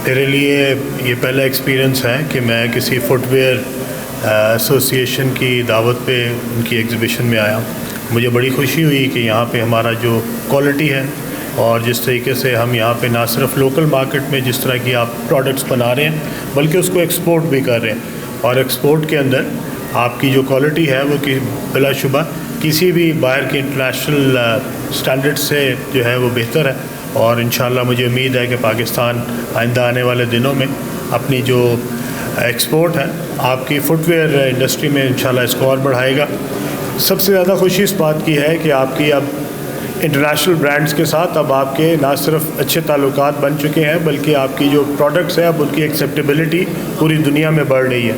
میرے لیے یہ پہلا ایکسپیرینس ہے کہ میں کسی فٹ ویئر ایسوسیشن کی دعوت پہ ان کی ایگزیبیشن میں آیا. مجھے بڑی خوشی ہوئی کہ یہاں پہ ہمارا جو کوالٹی ہے اور جس طریقے سے ہم یہاں پہ نہ صرف لوکل مارکیٹ میں جس طرح کی آپ پروڈکٹس بنا رہے ہیں بلکہ اس کو ایکسپورٹ بھی کر رہے ہیں, اور ایکسپورٹ کے اندر آپ کی جو کوالٹی ہے وہ بلا شبہ کسی بھی باہر کے انٹرنیشنل اسٹینڈرڈ سے جو ہے وہ بہتر ہے. اور انشاءاللہ مجھے امید ہے کہ پاکستان آئندہ آنے والے دنوں میں اپنی جو ایکسپورٹ ہے آپ کی فٹ ویئر انڈسٹری میں انشاءاللہ اس کو اور بڑھائے گا. سب سے زیادہ خوشی اس بات کی ہے کہ آپ کی اب انٹرنیشنل برانڈز کے ساتھ اب آپ کے نہ صرف اچھے تعلقات بن چکے ہیں بلکہ آپ کی جو پروڈکٹس ہیں اب ان کی ایکسیپٹیبلٹی پوری دنیا میں بڑھ رہی ہے.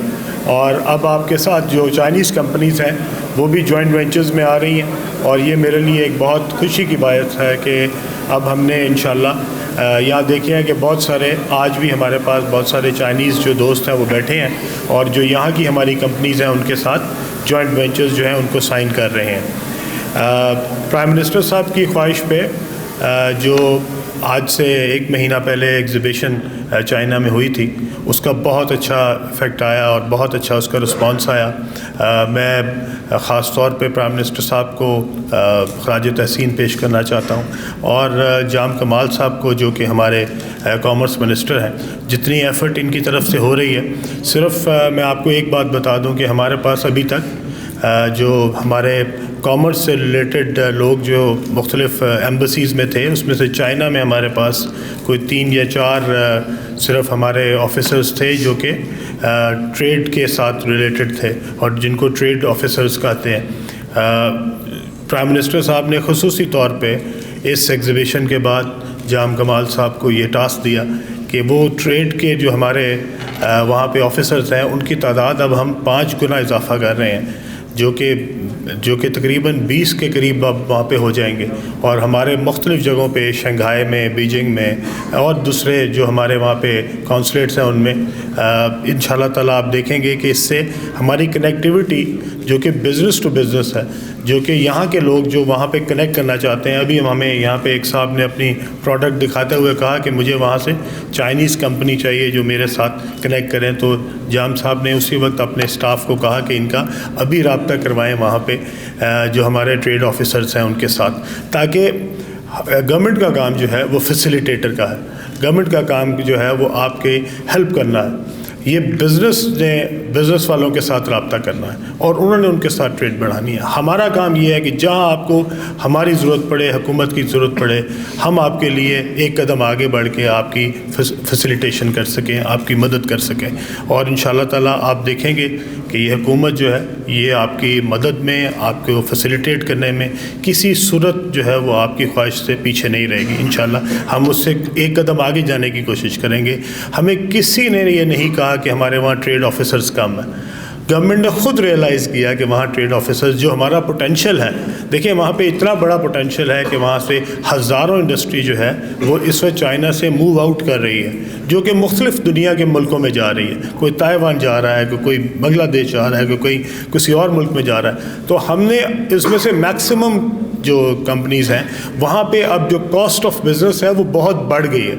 اور اب آپ کے ساتھ جو چائنیز کمپنیز ہیں وہ بھی جوائنٹ وینچرز میں آ رہی ہیں, اور یہ میرے لیے ایک بہت خوشی کی بات ہے کہ اب ہم نے انشاءاللہ یہاں دیکھے ہیں کہ بہت سارے آج بھی ہمارے پاس بہت سارے چائنیز جو دوست ہیں وہ بیٹھے ہیں اور جو یہاں کی ہماری کمپنیز ہیں ان کے ساتھ جوائنٹ وینچرز جو ہیں ان کو سائن کر رہے ہیں. پرائم منسٹر صاحب کی خواہش پہ جو آج سے 1 مہینہ پہلے ایگزیبیشن چائنا میں ہوئی تھی اس کا بہت اچھا افیکٹ آیا اور بہت اچھا اس کا رسپانس آیا. میں خاص طور پہ پرائم منسٹر صاحب کو خراج تحسین پیش کرنا چاہتا ہوں اور جام کمال صاحب کو جو کہ ہمارے کامرس منسٹر ہیں. جتنی ایفرٹ ان کی طرف سے ہو رہی ہے, صرف میں آپ کو ایک بات بتا دوں کہ ہمارے پاس ابھی تک جو ہمارے کامرس سے ریلیٹڈ لوگ جو مختلف ایمبسیز میں تھے اس میں سے چائنا میں ہمارے پاس کوئی 3 یا 4 صرف ہمارے آفیسرز تھے جو کہ ٹریڈ کے ساتھ ریلیٹڈ تھے اور جن کو ٹریڈ آفیسرز کہتے ہیں. پرائم منسٹر صاحب نے خصوصی طور پہ اس ایگزیبیشن کے بعد جام کمال صاحب کو یہ ٹاسک دیا کہ وہ ٹریڈ کے جو ہمارے وہاں پہ آفیسرز ہیں ان کی تعداد اب ہم 5 گنا اضافہ کر رہے ہیں جو کہ تقریباً 20 کے قریب اب وہاں پہ ہو جائیں گے. اور ہمارے مختلف جگہوں پہ شنگھائی میں, بیجنگ میں اور دوسرے جو ہمارے وہاں پہ کانسولیٹس ہیں ان میں انشاءاللہ تعالیٰ آپ دیکھیں گے کہ اس سے ہماری کنیکٹیوٹی جو کہ بزنس ٹو بزنس ہے, جو کہ یہاں کے لوگ جو وہاں پہ کنیکٹ کرنا چاہتے ہیں. ابھی ہمیں یہاں پہ ایک صاحب نے اپنی پروڈکٹ دکھاتے ہوئے کہا کہ مجھے وہاں سے چائنیز کمپنی چاہیے جو میرے ساتھ کنیکٹ کریں, تو جام صاحب نے اسی وقت اپنے اسٹاف کو کہا کہ ان کا ابھی رابطہ کروائیں وہاں پہ جو ہمارے ٹریڈ آفیسرز ہیں ان کے ساتھ, تاکہ گورنمنٹ کا کام جو ہے وہ فیسیلیٹیٹر کا ہے. گورنمنٹ کا کام جو ہے وہ آپ کے ہیلپ کرنا ہے. یہ بزنس والوں کے ساتھ رابطہ کرنا ہے اور انہوں نے ان کے ساتھ ٹریڈ بڑھانی ہے. ہمارا کام یہ ہے کہ جہاں آپ کو ہماری ضرورت پڑے, حکومت کی ضرورت پڑے, ہم آپ کے لیے ایک قدم آگے بڑھ کے آپ کی فیسیلیٹیشن کر سکیں, آپ کی مدد کر سکیں. اور انشاءاللہ تعالیٰ آپ دیکھیں گے کہ یہ حکومت جو ہے یہ آپ کی مدد میں, آپ کو فیسیلیٹیٹ کرنے میں کسی صورت جو ہے وہ آپ کی خواہش سے پیچھے نہیں رہے گی. انشاءاللہ ہم اس سے ایک قدم آگے جانے کی کوشش کریں گے. ہمیں کسی نے یہ نہیں کہا کہ ہمارے وہاں ٹریڈ آفیسرز کم ہیں. گورنمنٹ نے خود ریئلائز کیا کہ وہاں ٹریڈ آفیسرز جو ہمارا پوٹینشیل ہے, دیکھیں وہاں پہ اتنا بڑا پوٹینشیل ہے کہ وہاں سے ہزاروں انڈسٹری جو ہے وہ اس وقت چائنا سے موو آؤٹ کر رہی ہے, جو کہ مختلف دنیا کے ملکوں میں جا رہی ہے. کوئی تائیوان جا رہا ہے, کوئی بنگلہ دیش جا رہا ہے, کوئی کسی اور ملک میں جا رہا ہے. تو ہم نے اس میں سے میکسیمم جو کمپنیز ہیں وہاں پہ اب جو کاسٹ آف بزنس ہے وہ بہت بڑھ گئی ہے,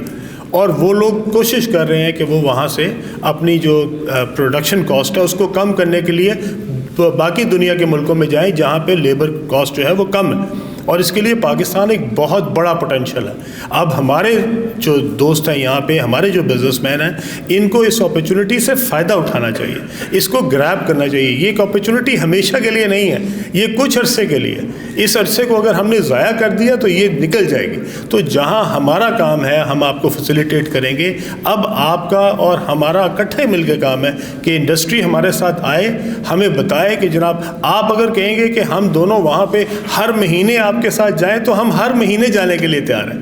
اور وہ لوگ کوشش کر رہے ہیں کہ وہ وہاں سے اپنی جو پروڈکشن کاسٹ ہے اس کو کم کرنے کے لیے باقی دنیا کے ملکوں میں جائیں جہاں پہ لیبر کاسٹ جو ہے وہ کم ہے. اور اس کے لیے پاکستان ایک بہت بڑا پوٹینشیل ہے. اب ہمارے جو دوست ہیں یہاں پہ, ہمارے جو بزنس مین ہیں, ان کو اس اپرچونٹی سے فائدہ اٹھانا چاہیے, اس کو گریب کرنا چاہیے. یہ ایک اپرچونٹی ہمیشہ کے لیے نہیں ہے, یہ کچھ عرصے کے لیے. اس عرصے کو اگر ہم نے ضائع کر دیا تو یہ نکل جائے گی. تو جہاں ہمارا کام ہے ہم آپ کو فیسیلیٹیٹ کریں گے. اب آپ کا اور ہمارا اکٹھے مل کے کام ہے کہ انڈسٹری ہمارے ساتھ آئے, ہمیں بتائے کہ جناب آپ اگر کہیں گے کہ ہم دونوں وہاں پہ ہر مہینے آپ کے ساتھ جائیں تو ہم ہر مہینے جانے کے لیے تیار ہیں.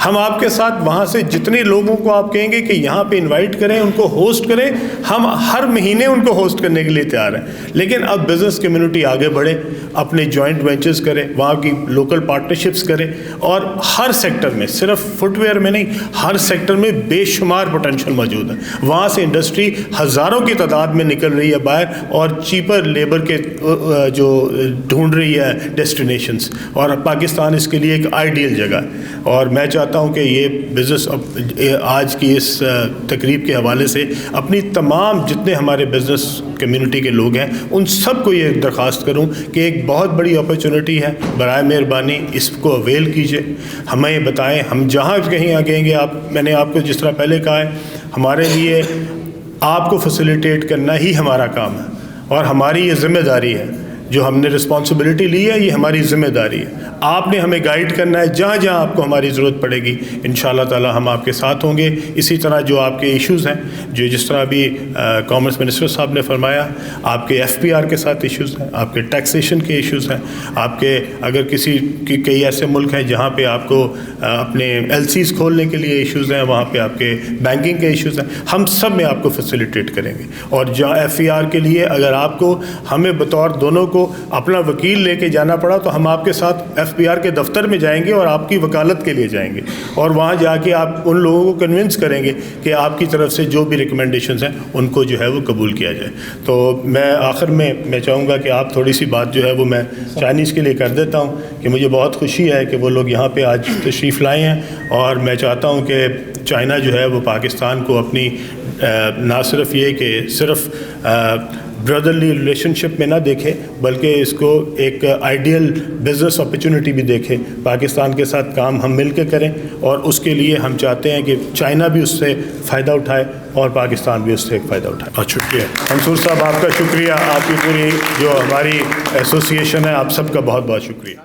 ہم آپ کے ساتھ وہاں سے جتنے لوگوں کو آپ کہیں گے کہ یہاں پہ انوائٹ کریں, ان کو ہوسٹ کریں, ہم ہر مہینے ان کو ہوسٹ کرنے کے لیے تیار ہیں. لیکن اب بزنس کمیونٹی آگے بڑھے, اپنے جوائنٹ وینچرز کرے, وہاں کی لوکل پارٹنرشپس کرے, اور ہر سیکٹر میں, صرف فٹ ویئر میں نہیں, ہر سیکٹر میں بے شمار پوٹینشیل موجود ہے. وہاں سے انڈسٹری ہزاروں کی تعداد میں نکل رہی ہے باہر, اور چیپر لیبر کے جو ڈھونڈ رہی ہے ڈیسٹینیشنز, اور پاکستان اس کے لیے ایک آئیڈیل جگہ ہے. اور میں چاہتا چاہتا ہوں کہ یہ بزنس آج کی اس تقریب کے حوالے سے اپنی تمام جتنے ہمارے بزنس کمیونٹی کے لوگ ہیں ان سب کو یہ درخواست کروں کہ ایک بہت بڑی اپرچونٹی ہے، برائے مہربانی اس کو اویل کیجیے، ہمیں بتائیں، ہم جہاں کہیں آگیں گے، میں نے آپ کو جس طرح پہلے کہا ہے، ہمارے لیے آپ کو فیسیلیٹیٹ کرنا ہی ہمارا کام ہے اور ہماری یہ ذمہ داری ہے، جو ہم نے رسپانسبلٹی لی ہے یہ ہماری ذمہ داری ہے، آپ نے ہمیں گائیڈ کرنا ہے جہاں جہاں آپ کو ہماری ضرورت پڑے گی، انشاءاللہ تعالی ہم آپ کے ساتھ ہوں گے۔ اسی طرح جو آپ کے ایشوز ہیں، جو جس طرح بھی کامرس منسٹر صاحب نے فرمایا، آپ کے ایف پی آر کے ساتھ ایشوز ہیں، آپ کے ٹیکسیشن کے ایشوز ہیں، آپ کے اگر کسی کئی ایسے ملک ہیں جہاں پہ آپ کو اپنے ایل سیز کھولنے کے لیے ایشوز ہیں، وہاں پہ آپ کے بینکنگ کے ایشوز ہیں، ہم سب میں آپ کو فیسیلیٹیٹ کریں گے۔ اور جہاں ایف پی آر کے لیے اگر آپ کو ہمیں بطور دونوں کو اپنا وکیل لے کے جانا پڑا تو ہم آپ کے ساتھ ایف پی آر کے دفتر میں جائیں گے اور آپ کی وکالت کے لیے جائیں گے، اور وہاں جا کے آپ ان لوگوں کو کنونس کریں گے کہ آپ کی طرف سے جو بھی ریکمنڈیشنز ہیں ان کو جو ہے وہ قبول کیا جائے۔ تو میں آخر میں چاہوں گا کہ آپ تھوڑی سی بات جو ہے وہ میں چائنیز کے لیے کر دیتا ہوں کہ مجھے بہت خوشی ہے کہ وہ لوگ یہاں پہ آج تشریف لائے ہیں، اور میں چاہتا ہوں کہ چائنا جو ہے وہ پاکستان کو اپنی نہ صرف یہ کہ صرف برادرلی ریلیشن شپ میں نہ دیکھے بلکہ اس کو ایک آئیڈیل بزنس اپرچونٹی بھی دیکھے، پاکستان کے ساتھ کام ہم مل کے کریں، اور اس کے لیے ہم چاہتے ہیں کہ چائنا بھی اس سے فائدہ اٹھائے اور پاکستان بھی اس سے ایک فائدہ اٹھائے۔ اور شکریہ منصور صاحب، آپ کا شکریہ، آپ کی پوری جو ہماری ایسوسیشن ہے، آپ سب کا بہت بہت شکریہ۔